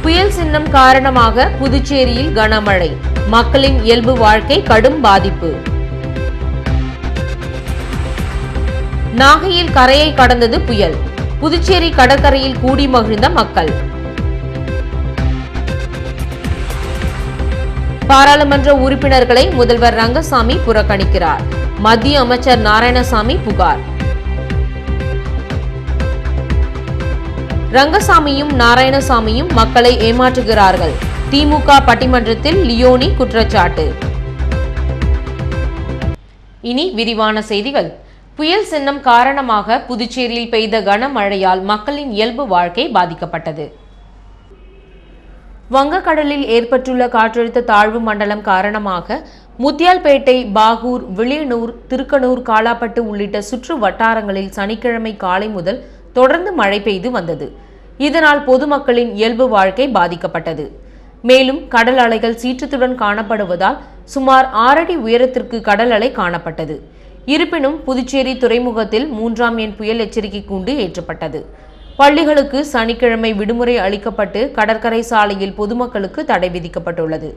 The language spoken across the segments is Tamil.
புயல் சின்னம் காரணமாக புதுச்சேரியில் கனமழை, மக்களின் இயல்பு வாழ்க்கை கடும் பாதிப்பு. நாகையில் கரையை கடந்தது புயல், புதுச்சேரி கடற்கரையில் கூடி மகிழ்ந்த மக்கள். பாராளுமன்ற உறுப்பினர்களை முதல்வர் ரங்கசாமி புறக்கணிக்கிறார், மத்திய அமைச்சர் நாராயணசாமி புகார். ரங்கசாமியும் நாராயணசாமியும் மக்களை ஏமாற்றுகிறார்கள், திமுக பட்டிமன்றத்தில் லியோனி குற்றச்சாட்டு. இனி விரிவான செய்திகள். புயல் சின்னம் காரணமாக புதுச்சேரியில் பெய்த கனமழையால் மக்களின் இயல்பு வாழ்க்கை பாதிக்கப்பட்டது. வங்கக்கடலில் ஏற்பட்டுள்ள காற்றழுத்த தாழ்வு மண்டலம் காரணமாக முத்தியால்பேட்டை, பாகூர், வில்லியனூர், திருக்கனூர், காலாப்பட்டு உள்ளிட்ட சுற்று வட்டாரங்களில் சனிக்கிழமை காலை முதல் தொடர்ந்து மழை பெய்து வந்தது. இதனால் பொதுமக்களின் இயல்பு வாழ்க்கை பாதிக்கப்பட்டது. மேலும் கடல் அலைகள் சீற்றத்துடன் காணப்படுவதால் சுமார் 6 அடி உயரத்திற்கு கடல் அலை காணப்பட்டது. இருப்பினும் புதுச்சேரி துறைமுகத்தில் 3ஆம் எண் புயல் எச்சரிக்கை கூண்டு ஏற்றப்பட்டது. பள்ளிகளுக்கு சனிக்கிழமை விடுமுறை அளிக்கப்பட்டு கடற்கரை சாலையில் பொதுமக்களுக்கு தடை விதிக்கப்பட்டுள்ளது.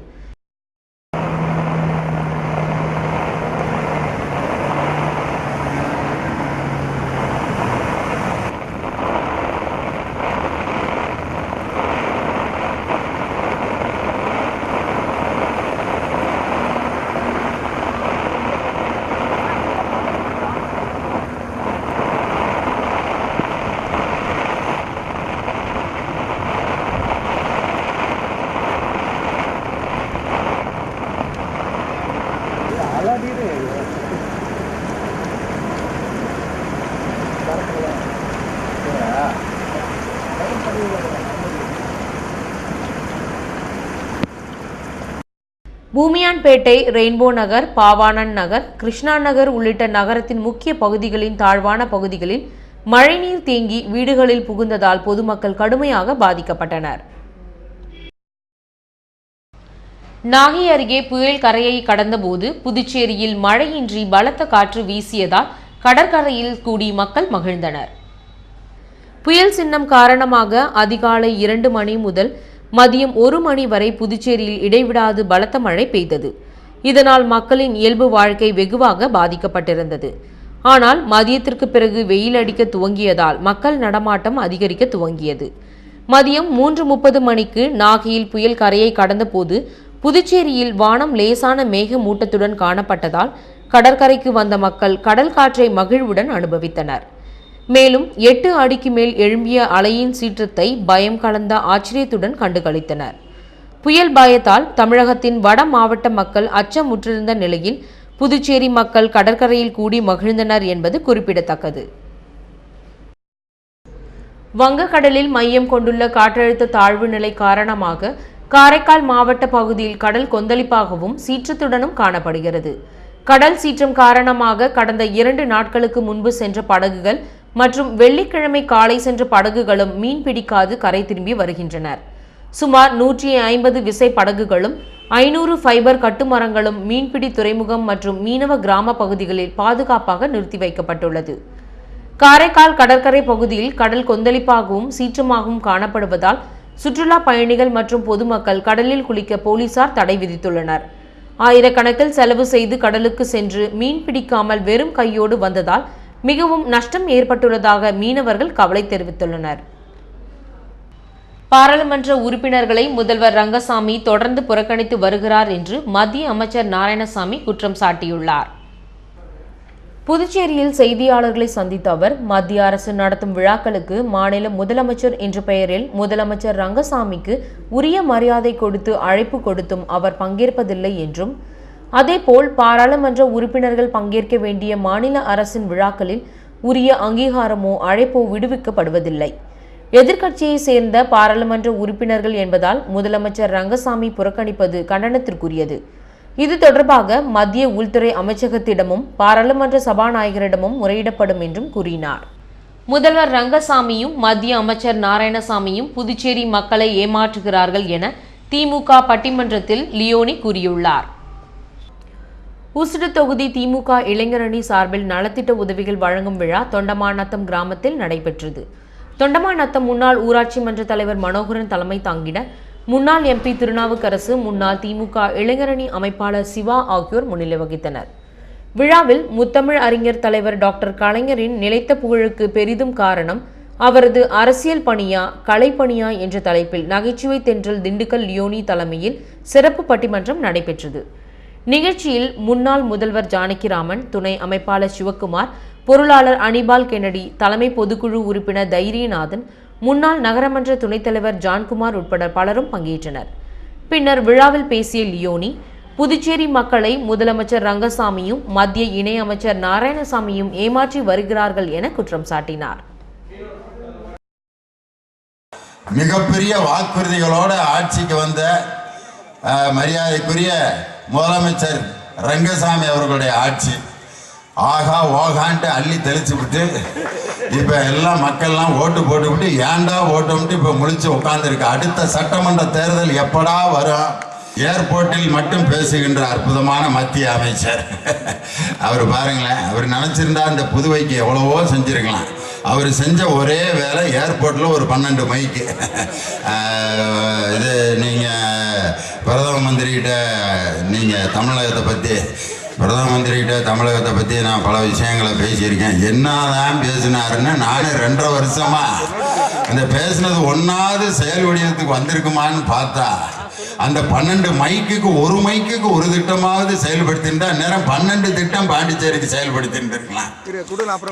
பூமியான்பேட்டை, ரெயின்போ நகர், பாவாணன் நகர், கிருஷ்ணா நகர் உள்ளிட்ட நகரத்தின் முக்கிய பகுதிகளின் தாழ்வான பகுதிகளில் மழைநீர் தேங்கி வீடுகளில் புகுந்ததால் பொதுமக்கள் கடுமையாக பாதிக்கப்பட்டனர். நாகை அருகே புயல் கரையை கடந்தபோது புதுச்சேரியில் மழையின்றி பலத்த காற்று வீசியதால் கடற்கரையில் கூடி மக்கள் மகிழ்ந்தனர். புயல் சின்னம் காரணமாக அதிகாலை 2 மணி முதல் மதியம் 1 மணி வரை புதுச்சேரியில் இடைவிடாது பலத்த மழை பெய்தது. இதனால் மக்களின் இயல்பு வாழ்க்கை வெகுவாக பாதிக்கப்பட்டிருந்தது. ஆனால் மதியத்திற்கு பிறகு வெயில் அடிக்க துவங்கியதால் மக்கள் நடமாட்டம் அதிகரிக்க துவங்கியது. மதியம் 3:30 மணிக்கு நாகையில் புயல் கரையை கடந்தபோது புதுச்சேரியில் வானம் லேசான மேக மூட்டத்துடன் காணப்பட்டதால் கடற்கரைக்கு வந்த மக்கள் கடல் காற்றை மகிழ்வுடன் அனுபவித்தனர். மேலும் 8 அடிக்கு மேல் எழும்பிய அலையின் சீற்றத்தை பயம் கலந்த ஆச்சரியத்துடன் கண்டுகளித்தனர். புயல் பயத்தால் தமிழகத்தின் வட மாவட்ட மக்கள் அச்சமுற்றிருந்த நிலையில் புதுச்சேரி மக்கள் கடற்கரையில் கூடி மகிழ்ந்தனர் என்பது குறிப்பிடத்தக்கது. வங்கக்கடலில் மையம் கொண்டுள்ள காற்றழுத்த தாழ்வு நிலை காரணமாக காரைக்கால் மாவட்ட பகுதியில் கடல் கொந்தளிப்பாகவும் சீற்றத்துடனும் காணப்படுகிறது. கடல் சீற்றம் காரணமாக கடந்த 2 நாட்களுக்கு முன்பு சென்ற படகுகள் மற்றும் வெள்ளிக்கிழமை காலை சென்ற படகுகளும் மீன் பிடிக்காது கரை திரும்பி வருகின்றனர். சுமார் 150 விசை படகுகளும் 500 ஃபைபர் கட்டுமரங்களும் மீன்பிடி துறைமுகம் மற்றும் மீனவ கிராம பகுதிகளில் பாதுகாப்பாக நிறுத்தி வைக்கப்பட்டுள்ளது. காரைக்கால் கடற்கரை பகுதியில் கடல் கொந்தளிப்பாகவும் சீற்றமாகவும் காணப்படுவதால் சுற்றுலா பயணிகள் மற்றும் பொதுமக்கள் கடலில் குளிக்க போலீசார் தடை விதித்துள்ளனர். ஆயிரக்கணக்கில் செலவு செய்து கடலுக்கு சென்று மீன் பிடிக்காமல் வெறும் கையோடு வந்ததால் மிகவும் நஷ்டம் ஏற்பட்டுள்ளதாக மீனவர்கள் கவலை தெரிவித்துள்ளனர். பாராளுமன்ற உறுப்பினர்களை முதல்வர் ரங்கசாமி தொடர்ந்து புறக்கணித்து வருகிறார் என்று மத்திய அமைச்சர் நாராயணசாமி குற்றம் சாட்டியுள்ளார். புதுச்சேரியில் செய்தியாளர்களை சந்தித்த அவர், மத்திய அரசு நடத்தும் விழாக்களுக்கு மாநில முதலமைச்சர் என்ற பெயரில் முதலமைச்சர் ரங்கசாமிக்கு உரிய மரியாதை கொடுத்து அழைப்பு கொடுத்தும் அவர் பங்கேற்பதில்லை என்றும், அதேபோல் பாராளுமன்ற உறுப்பினர்கள் பங்கேற்க வேண்டிய மாநில அரசின் விழாக்களில் உரிய அங்கீகாரமோ அழைப்போ விடுவிக்கப்படுவதில்லை. எதிர்க்கட்சியை சேர்ந்த பாராளுமன்ற உறுப்பினர்கள் என்பதால் முதலமைச்சர் ரங்கசாமி புறக்கணிப்பது கண்டனத்திற்குரியது. இது தொடர்பாக மத்திய உள்துறை அமைச்சகத்திடமும் பாராளுமன்ற சபாநாயகரிடமும் முறையிடப்படும் என்றும் கூறினார். முதல்வர் ரங்கசாமியும் மத்திய அமைச்சர் நாராயணசாமியும் புதுச்சேரி மக்களை ஏமாற்றுகிறார்கள் என திமுக பட்டிமன்றத்தில் லியோனி கூறியுள்ளார். ஊசுடு தொகுதி திமுக இளைஞரணி சார்பில் நலத்திட்ட உதவிகள் வழங்கும் விழா தொண்டமாநத்தம் கிராமத்தில் நடைபெற்றது. தொண்டமாநத்தம் முன்னாள் ஊராட்சி மன்ற தலைவர் மனோகரன் தலைமை தாங்கிட முன்னாள் MP திருநாவுக்கரசு, முன்னாள் திமுக இளைஞரணி அமைப்பாளர் சிவா ஆகியோர் முன்னிலை வகித்தனர். விழாவில் முத்தமிழ் அறிஞர் தலைவர் டாக்டர் கலைஞரின் நிலைத்த புகழுக்கு பெரிதும் காரணம் அவரது அரசியல் பணியா கலைப்பணியா என்ற தலைப்பில் நகைச்சுவை தென்றல் திண்டுக்கல் லியோனி தலைமையில் சிறப்பு பட்டிமன்றம் நடைபெற்றது. நிகழ்ச்சியில் முன்னாள் முதல்வர் ஜானகிராமன், துணை அமைப்பாளர் சிவக்குமார், பொருளாளர் அனிபால் கென்னடி, தலைமை பொதுக்குழு உறுப்பினர் தைரியநாதன், முன்னாள் நகரமன்ற துணைத் தலைவர் ஜான்குமார் உட்பட பலரும் பங்கேற்றனர். பின்னர் விழாவில் பேசிய லியோனி, புதுச்சேரி மக்களை முதலமைச்சர் ரங்கசாமியும் மத்திய இணையமைச்சர் நாராயணசாமியும் ஏமாற்றி வருகிறார்கள் என குற்றம் சாட்டினார். மிகப்பெரிய வாக்குறுதிகளோட ஆட்சிக்கு வந்த மரியாதைக்குரிய முதலமைச்சர் ரங்கசாமி அவர்களுடைய ஆட்சி ஆகா ஓகான்ட்டு அள்ளி தெளிச்சு விட்டு இப்ப எல்லாம் மக்கள்லாம் ஓட்டு போட்டுவிட்டு ஏன்டா ஓட்டும்ட்டு இப்ப முழிச்சு உட்கார்ந்துருக்கு. அடுத்த சட்டமன்ற தேர்தல் எப்படா வரும்? ஏர்போர்ட்டில் மட்டும் பேசுகின்ற அற்புதமான மத்திய அமைச்சர் அவர் பாருங்களேன், அவர் நினைச்சிருந்தா இந்த புதுவைக்கு எவ்வளவோ செஞ்சிருக்கலாம். அவர் செஞ்ச ஒரே வேலை ஏர்போர்ட்டில் ஒரு 12 மைக்கு. இது நீங்கள் பிரதம மந்திரிகிட்ட நீங்கள் பிரதம மந்திரிகிட்ட தமிழகத்தை பற்றி நான் பல விஷயங்களை பேசியிருக்கேன். என்னதான் பேசினாருன்னு நானே 2.5 வருஷமா அந்த பேசினது ஒன்றாவது செயல் வடிவத்துக்கு வந்திருக்குமான்னு பார்த்தா அந்த 12 மைக்குக்கு ஒரு மைக்குக்கு ஒரு திட்டமாவது செயல்படுத்திருந்தா நேரம் 12 திட்டம் பாண்டிச்சேரிக்கு செயல்படுத்திட்டு இருக்கலாம்.